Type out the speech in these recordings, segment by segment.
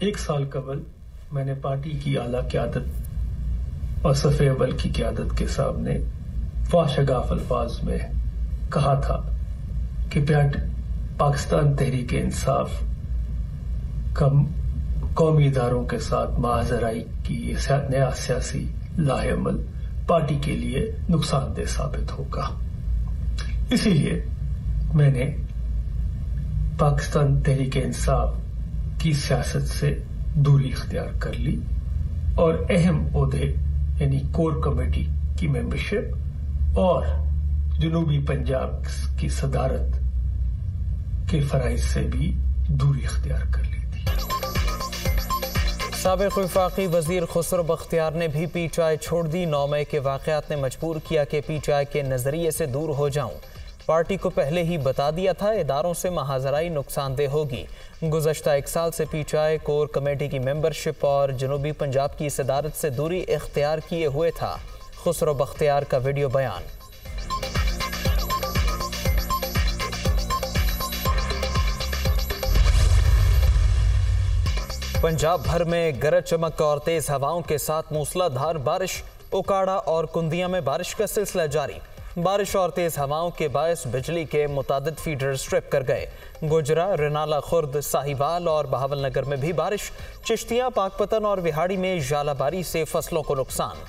एक साल कबल मैंने पार्टी की आला क़यादत और सफ़े अव्वल की क़यादत के सामने फाशगाफ अल्फाज में कहा था कि पाकिस्तान तहरीक इंसाफ कम कौमी इदारों के साथ माजराई की ये नया सियासी लाहेअमल पार्टी के लिए नुकसानदेह साबित होगा। इसीलिए मैंने पाकिस्तान तहरीक इंसाफ की सियासत से दूरी इख्तियार कर ली और अहम ओहदे यानी कोर कमेटी की मेंबरशिप और जनूबी पंजाब की सदारत के फराइज से भी दूरी इख्तियार कर ली थी। साबिक़ वफाकी वजीर खुसरो बख्तियार ने भी पीटीआई छोड़ दी। 9 मई के वाक़यात ने मजबूर किया कि पीटीआई के नजरिए से दूर हो जाऊं। पार्टी को पहले ही बता दिया था इदारों से महाजराई नुकसानदेह होगी। गुज़श्ता 1 साल से पीटीआई कोर कमेटी की मेंबरशिप और जनूबी पंजाब की सदारत से दूरी इख्तियार किए हुए था। खुसरो बख्तियार का वीडियो बयान। पंजाब भर में गरज चमक और तेज हवाओं के साथ मूसलाधार बारिश। उकाड़ा और कुंदिया में बारिश का सिलसिला जारी। बारिश और तेज हवाओं के बायस बिजली के मुतादिद फीडर स्ट्रिप कर गए। गुजरा, रनाला, खुर्द, साहिवाल और बहावलनगर में भी बारिश। चिश्तियां, पाकपतन और विहाड़ी में जालाबारी से फसलों को नुकसान।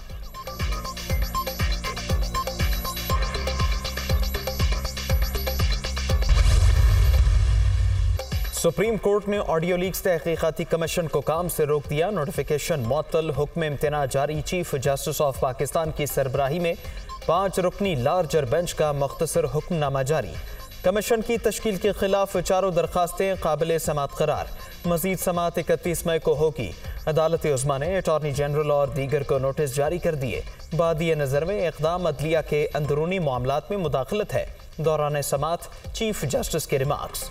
सुप्रीम कोर्ट ने ऑडियो लीक्स तहकीकाती कमीशन को काम से रोक दिया। नोटिफिकेशन मुअत्तल, हुक्म इम्तना जारी। चीफ जस्टिस ऑफ पाकिस्तान की सरबराही में 5 रुकनी लार्जर बेंच का मुख्तसर हुक्मनामा जारी। कमीशन की तश्कील के खिलाफ 4 दरखास्तें काबिल समात करार। मजीद समात 31 मई को होगी। अदालत उज़्मा ने अटॉर्नी जनरल और दीगर को नोटिस जारी कर दिए। बादिए नज़र में इक़दाम अदलिया के अंदरूनी मामलात में मुदाखलत है। दौरान समात चीफ जस्टिस के रिमार्क्स।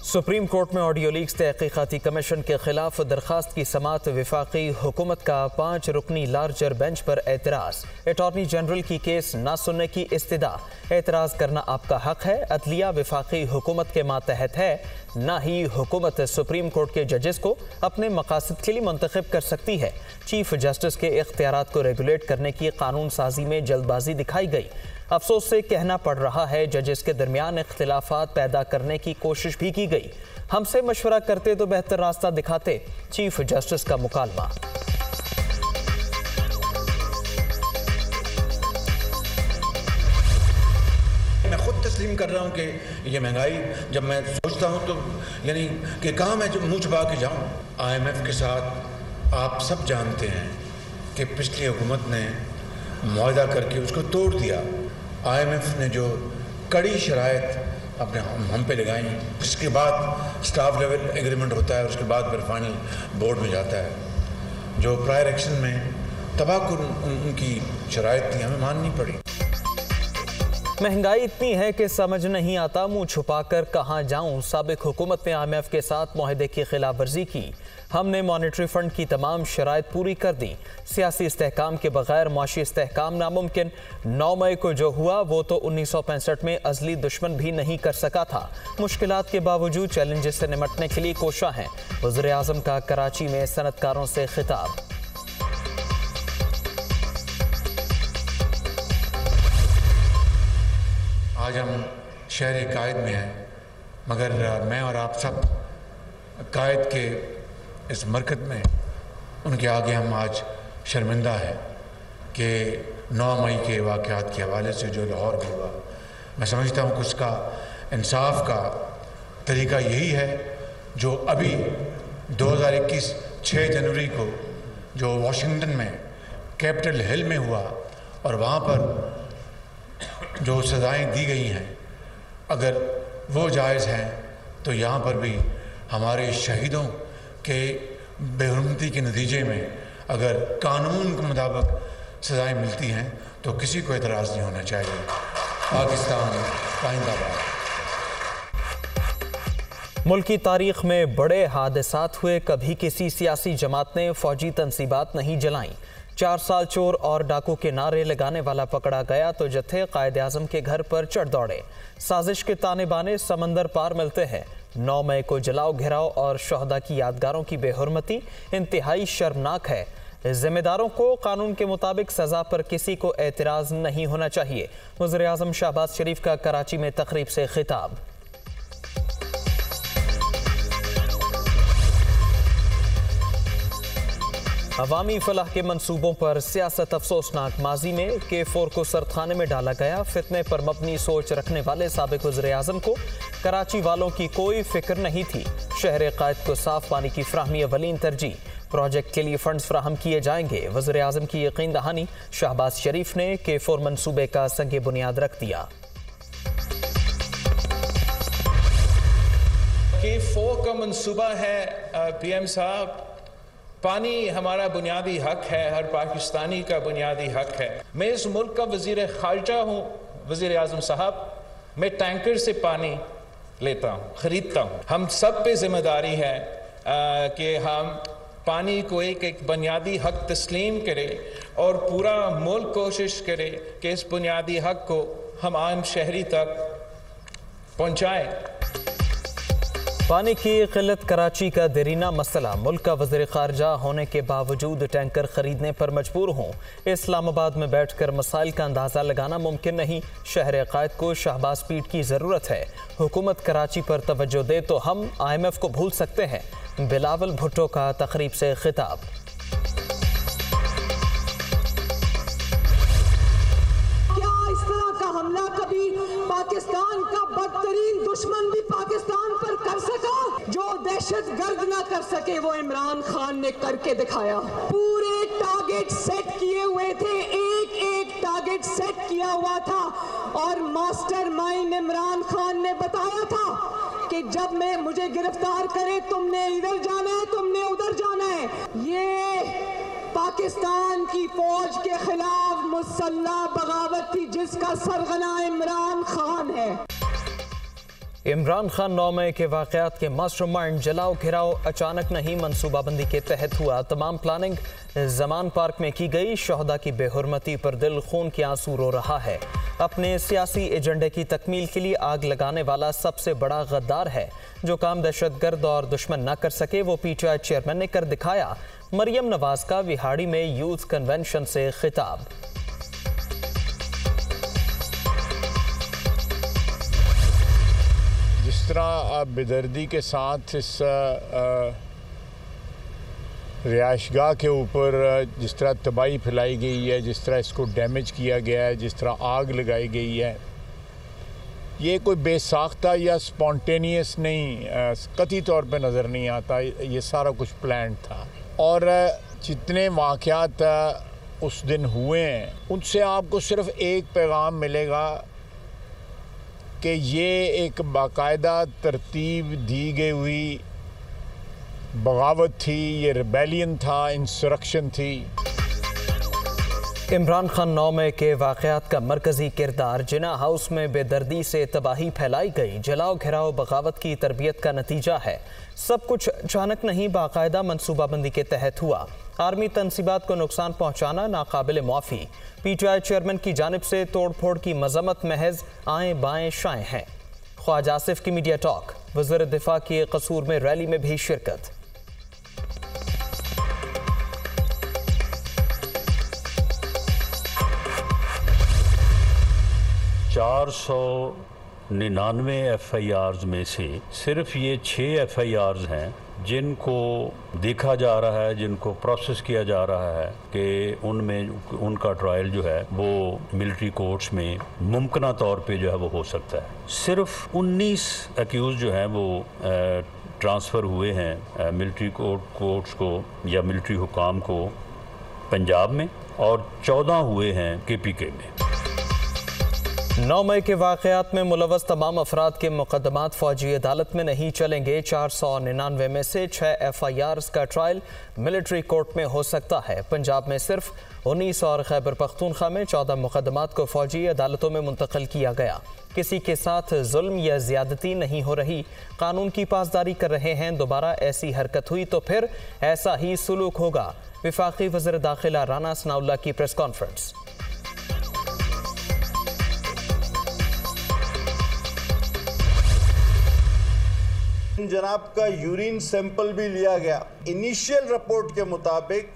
सुप्रीम कोर्ट में ऑडियो लीक्स तहकीकाती कमीशन के खिलाफ दरखास्त की समात। वफाकी हुकूमत का 5 रुकनी लार्जर बेंच पर एतराज़। अटॉर्नी जनरल की केस न सुनने की इस्तदा। एतराज़ करना आपका हक है। अदलिया वफाकी हुकूमत के मातहत है, न ही हुकूमत सुप्रीम कोर्ट के जजेस को अपने मकासद के लिए मुंतखब कर सकती है। चीफ जस्टिस के इख्तियारात को रेगुलेट करने की कानून साजी में जल्दबाजी दिखाई गई। अफसोस से कहना पड़ रहा है, जजेस के दरमियान इख्तिलाफात पैदा करने की कोशिश भी की गई। हमसे मशवरा करते तो बेहतर रास्ता दिखाते। चीफ जस्टिस का मुकालमा। मैं खुद तस्लीम कर रहा हूँ कि ये महंगाई, जब मैं सोचता हूँ तो यानी कि कहाँ मैं मुँह छुपा के जाऊँ। IMF के साथ आप सब जानते हैं कि पिछली हुकूमत ने मुआहदा करके उसको तोड़ दिया। IMF ने जो कड़ी शराइत अपने हम पे लगाई, उसके बाद स्टाफ लेवल एग्रीमेंट होता है, उसके बाद फिर फाइनल बोर्ड में जाता है। जो प्रायर एक्शन में तबाहकुन उनकी शराइत थी, हमें माननी पड़ी। महंगाई इतनी है कि समझ नहीं आता मुंह छुपाकर कहां जाऊं। साबिक हुकूमत ने IMF के साथ मुआहदे की खिलाफ वर्जी की। हमने मॉनेटरी फंड की तमाम शराइत पूरी कर दी। सियासी इस्तेहकाम के बगैर मुआशी इस्तेहकाम नामुमकिन। 9 मई को जो हुआ वो तो 1965 में अजली दुश्मन भी नहीं कर सका था। मुश्किलात के बावजूद चैलेंजेस से निमटने के लिए कोशा हैं। वज़ीर आज़म का कराची में सनतकारों से खिताब। आज हम शहर कायद में हैं, मगर मैं और आप सब कायद के इस मरकज़ में उनके आगे हम आज शर्मिंदा हैं कि 9 मई के वाक़यात के हवाले से जो लाहौर में हुआ, मैं समझता हूँ कि उसका इंसाफ का तरीका यही है जो अभी 2021 6 जनवरी को जो वाशिंगटन में कैपिटल हिल में हुआ और वहाँ पर जो सज़ाएँ दी गई हैं, अगर वो जायज़ हैं तो यहाँ पर भी हमारे शहीदों के बेहुरमती के नतीजे में अगर कानून के मुताबिक सज़ाएँ मिलती हैं तो किसी को एतराज़ नहीं होना चाहिए। पाकिस्तान जिंदाबाद। मुल्की तारीख में बड़े हादसात हुए, कभी किसी सियासी जमात ने फौजी तनसीबात नहीं जलाईं। 4 साल चोर और डाकू के नारे लगाने वाला पकड़ा गया तो जत्थे कायद आजम के घर पर चढ़ दौड़े। साजिश के ताने बाने समंदर पार मिलते हैं। 9 मई को जलाओ घिराव और शहदा की यादगारों की बेहुरमती इंतहाई शर्मनाक है। जिम्मेदारों को कानून के मुताबिक सजा पर किसी को एतराज नहीं होना चाहिए। वज़ीर आज़म शहबाज शरीफ का कराची में तकरीब से खिताब। अवामी फलाह के मंसूबों पर सियासत अफसोसनाक। माजी में K4 को सरखाने में डाला गया। फितने पर मबनी सोच रखने वाले साबिक वज़ीर आज़म को कराची वालों की कोई फिक्र नहीं थी। शहर कायद को साफ पानी की फ्राहमी अवलीन तरजीह। प्रोजेक्ट के लिए फंड्स फ्राहम किए जाएंगे। वज़ीर आज़म की यकीन दहानी। शहबाज शरीफ ने K4 मंसूबे का संगे बुनियाद रख दिया। K4 का मंसूबा है PM साहब, पानी हमारा बुनियादी हक है, हर पाकिस्तानी का बुनियादी हक है। मैं इस मुल्क का वज़ीर ख़ारजा हूँ वज़ीर आज़म साहब, मैं टैंकर से पानी लेता हूँ, ख़रीदता हूँ। हम सब पे जिम्मेदारी है कि हम पानी को एक बुनियादी हक तस्लीम करें और पूरा मुल्क कोशिश करे कि इस बुनियादी हक को हम आम शहरी तक पहुँचाएँ। पानी की किल्लत कराची का देरीना मसला। मुल्क का वज़ीर ख़ारजा होने के बावजूद टैंकर खरीदने पर मजबूर हूँ। इस्लामाबाद में बैठकर मसाइल का अंदाज़ा लगाना मुमकिन नहीं। शहर कायद को शहबाज पीठ की ज़रूरत है। हुकूमत कराची पर तवज्जो दे तो हम IMF को भूल सकते हैं। बिलावल भुट्टो का तकरीब से खिताब। क्या इस तरह का हमला कभी पाकिस्तान का बदतरीन दुश्मन भी पाकिस्तान पर कर सका? जो दहशत गर्द ना कर सके वो इमरान खान ने करके दिखाया। पूरे टारगेट सेट किए हुए थे, एक टारगेट सेट किया हुआ था और मास्टरमाइंड इमरान खान ने बताया था कि जब मैं मुझे गिरफ्तार करे तुमने इधर जाना है, तुमने उधर जाना है। ये पाकिस्तान की फौज के खिलाफ मुसल्लह बगावत थी जिसका सरगना इमरान खान है। इमरान खान 9 मई के वाक़यात के मास्टरमाइंड। जलाओ घिराव अचानक नहीं, मनसूबाबंदी के तहत हुआ। तमाम प्लानिंग जमान पार्क में की गई। शहदा की बेहुरमती पर दिल खून के आंसू रो रहा है। अपने सियासी एजेंडे की तकमील के लिए आग लगाने वाला सबसे बड़ा गद्दार है। जो काम दहशतगर्द और दुश्मन न कर सके वो PTI चेयरमैन ने कर दिखाया। मरियम नवाज का विहाड़ी में यूथ कन्वेंशन से खिताब। जिस तरह बेदर्दी के साथ इस रिहाइशगाह के ऊपर जिस तरह तबाही फैलाई गई है, जिस तरह इसको डैमेज किया गया है, जिस तरह आग लगाई गई है, ये कोई बेसाख्ता या स्पॉन्टेनियस नहीं, कतई तौर पे नज़र नहीं आता। ये सारा कुछ प्लान था। और जितने वाक़यात उस दिन हुए हैं उनसे आपको सिर्फ एक पैगाम मिलेगा कि ये एक बाकायदा तरतीब दी गई हुई बगावत थी, ये रिबेलियन था, इंसरक्शन थी। इमरान खान 9 मई के वाक़यात का मरकज़ी किरदार। जिना हाउस में बेदर्दी से तबाही फैलाई गई। जलाओ घिराव बगावत की तरबियत का नतीजा है। सब कुछ अचानक नहीं, बाकायदा मनसूबाबंदी के तहत हुआ। आर्मी तनसीबात को नुकसान पहुँचाना नाकाबिल मुआफ़ी। PTI चेयरमैन की जानिब से तोड़ फोड़ की मजम्मत महज आएँ बाएँ शाएँ हैं। ख्वाजा आसिफ की मीडिया टॉक। वज़ीर दिफा की कसूर में रैली में भी शिरकत। 499 FIRs में से सिर्फ ये 6 FIRs हैं जिनको देखा जा रहा है, जिनको प्रोसेस किया जा रहा है कि उनमें उनका ट्रायल जो है वो मिलिट्री कोर्ट्स में मुमकिन तौर पे जो है वो हो सकता है। सिर्फ 19 एक्यूज जो हैं वो ट्रांसफ़र हुए हैं मिलिट्री कोर्ट्स को या मिलिट्री हुकाम को पंजाब में, और 14 हुए हैं KPK में। 9 मई के वाक़यात में मुलव्वस तमाम अफराद के मुकदमात फौजी अदालत में नहीं चलेंगे। 499 में से 6 FIRs का ट्रायल मिलिट्री कोर्ट में हो सकता है। पंजाब में सिर्फ 19 और खैबर पख्तूनख्वा में 14 मुकदमात को फौजी अदालतों में मुंतकिल किया गया। किसी के साथ जुल्म या ज्यादती नहीं हो रही, कानून की पासदारी कर रहे हैं। दोबारा ऐसी हरकत हुई तो फिर ऐसा ही सुलूक होगा। वफाकी वज़ीर दाखिला राना सनाउल्लाह की प्रेस कॉन्फ्रेंस। जनाब का यूरिन सैंपल भी लिया गया। इनिशियल रिपोर्ट के मुताबिक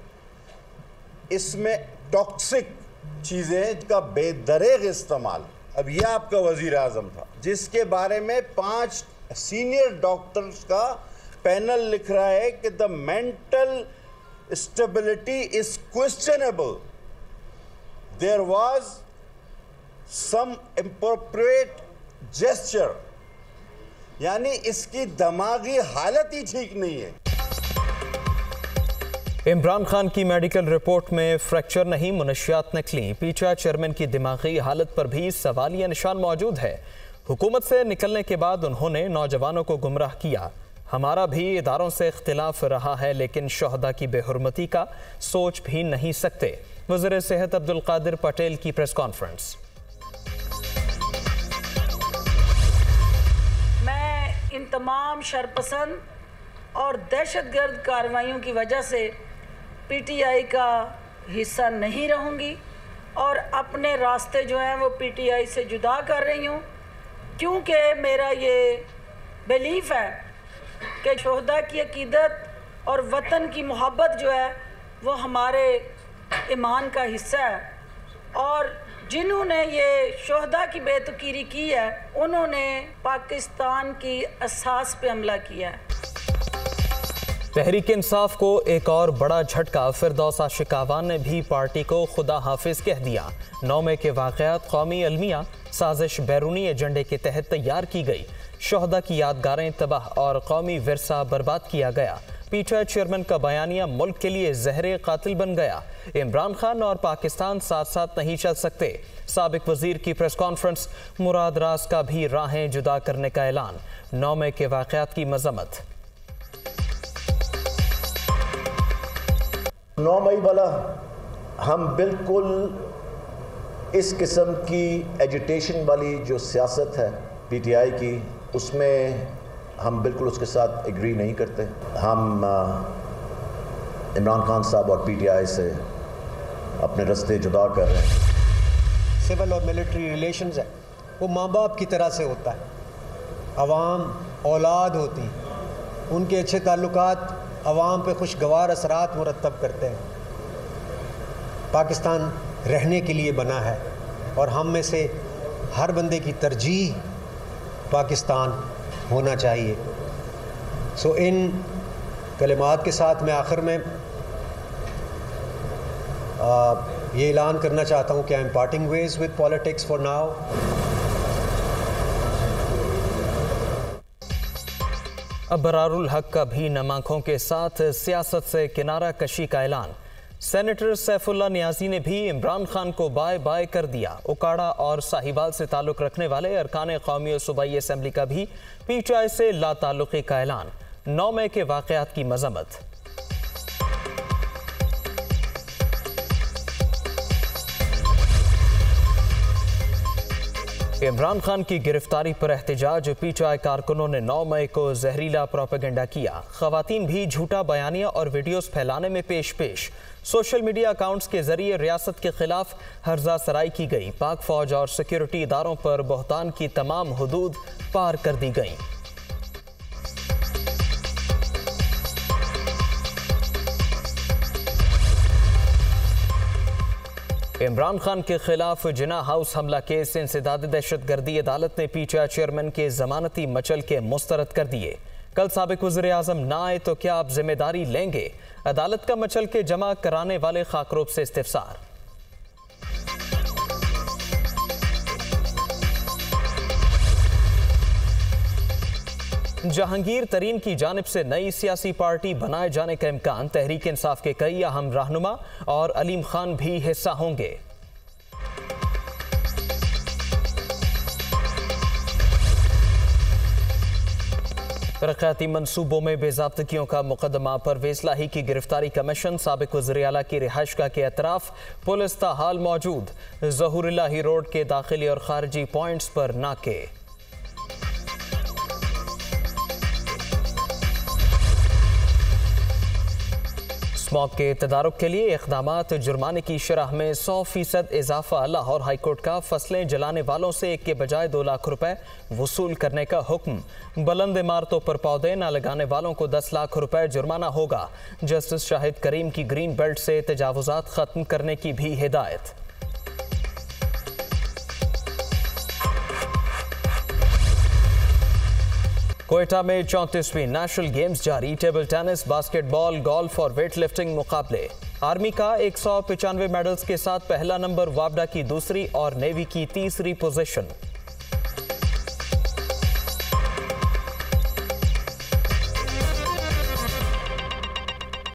इसमें टॉक्सिक चीज़ें का बेदरेग इस्तेमाल। अब यह आपका वजीर आज़म था जिसके बारे में 5 सीनियर डॉक्टर्स का पैनल लिख रहा है कि the mental stability is questionable, there was some inappropriate gesture, यानी इसकी दिमागी हालत ही ठीक नहीं है। इमरान खान की मेडिकल रिपोर्ट में फ्रैक्चर नहीं, मुनशियात निकली। पीटीआई चेयरमैन की दिमागी हालत पर भी सवालिया निशान मौजूद है। हुकूमत से निकलने के बाद उन्होंने नौजवानों को गुमराह किया। हमारा भी इदारों से इख्तिलाफ रहा है, लेकिन शोहदा की बेहुरमती का सोच भी नहीं सकते। वज़ीर सेहत अब्दुल कादिर पटेल की प्रेस कॉन्फ्रेंस। इन तमाम शरपसंद और दहशतगर्द कार्रवाइयों की वजह से पीटीआई का हिस्सा नहीं रहूँगी और अपने रास्ते जो हैं वो पीटीआई से जुदा कर रही हूँ, क्योंकि मेरा ये बिलीफ है कि शोहदा की अकीदत और वतन की मोहब्बत जो है वो हमारे ईमान का हिस्सा है। और जिन्होंने ये शोहदा की बेतुकीरी की है उन्होंने पाकिस्तान की असास पे हमला किया है। तहरीक इंसाफ को एक और बड़ा झटका। फिरदौस आशिकावान ने भी पार्टी को खुदा हाफिज कह दिया। 9 मई के वाक़यात कौमी अलमिया साजिश बैरूनी एजेंडे के तहत तैयार की गई। शोहदा की यादगारें तबाह और कौमी विरसा बर्बाद किया गया। पीटीआई चेयरमैन का बयानिया मुल्क के लिए जहरे कातिल बन गया। इमरान खान और पाकिस्तान साथ साथ नहीं चल सकते। साबिक वजीर की प्रेस कॉन्फ्रेंस। मुराद रास का भी राहें जुदा करने का ऐलान। 9 मई के वाक़यात की मजम्मत। 9 मई वाला हम बिल्कुल इस किस्म की एजिटेशन वाली जो सियासत है पीटीआई की, उसमें हम बिल्कुल उसके साथ एग्री नहीं करते। हम इमरान खान साहब और पीटीआई से अपने रास्ते जुदा कर रहे हैं। सिविल और मिलिट्री रिलेशंस है वो माँ बाप की तरह से होता है। अवाम औलाद होती, उनके अच्छे ताल्लुकात अवाम पे खुशगवार असरात मुरतब करते हैं। पाकिस्तान रहने के लिए बना है और हम में से हर बंदे की तरजीह पाकिस्तान होना चाहिए। सो इन कलिमात के साथ मैं आखिर में ये ऐलान करना चाहता हूँ कि I am parting ways with politics for now. Abrarul Haq का भी नम आंखों के साथ सियासत से किनारा कशी का ऐलान। सेनेटर सैफुल्लाह नियाजी ने भी इमरान खान को बाय बाय कर दिया। उकाड़ा और साहिवाल से ताल्लुक रखने वाले अरकान कौमी और सूबाई असम्बली का भी पीटीआई से लाताल्लुकी का ऐलान। 9 मई के वाक़यात की मजम्मत। इमरान खान की गिरफ्तारी पर एहतजाज। पीटीआई कारकुनों ने 9 मई को जहरीला प्रोपेगेंडा किया। खवातीन भी झूठा बयानिया और वीडियोस फैलाने में पेश। सोशल मीडिया अकाउंट्स के जरिए रियासत के खिलाफ हर्जा सराई की गई। पाक फौज और सिक्योरिटी इदारों पर बहतान की तमाम हुदूद पार कर दी गई। इमरान खान के खिलाफ जिना हाउस हमला केस इंसदाद दहशतगर्दी अदालत ने पीटीआई चेयरमैन के जमानती मचल के मुस्तरद कर दिए। कल साबिक वज़ीर आज़म ना आए तो क्या आप जिम्मेदारी लेंगे? अदालत का मचल के जमा कराने वाले खाकरोब से इस्तिफसार। जहांगीर तरीन की जानिब से नई सियासी पार्टी बनाए जाने का इम्कान। तहरीक इंसाफ के कई अहम रहनुमा और अलीम खान भी हिस्सा होंगे। तरक्याती मंसूबों में बेज़ाब्तगियों का मुकदमा, परवेज़ लाही की गिरफ्तारी कमीशन, साबिक वज़ीर आला की रिहाइशगाह के अतराफ पुलिस ताहाल मौजूद, ज़हूर इलाही रोड के दाखिली और खारजी पॉइंट्स पर नाके। स्मॉग के तदारुक के लिए इक़दामात, जुर्माने की शरह में 100% इजाफा। लाहौर हाईकोर्ट का फसलें जलाने वालों से 1 के बजाय 2 लाख रुपए वसूल करने का हुक्म। बुलंद इमारतों पर पौधे न लगाने वालों को 10 लाख रुपए जुर्माना होगा। जस्टिस शाहिद करीम की ग्रीन बेल्ट से तजावुजात खत्म करने की भी हिदायत। कोयटा में 34वीं नेशनल गेम्स जारी, टेबल टेनिस, बास्केटबॉल, गोल्फ और वेट लिफ्टिंग मुकाबले। आर्मी का 195 मेडल्स के साथ पहला नंबर, वापडा की दूसरी और नेवी की तीसरी पोजीशन।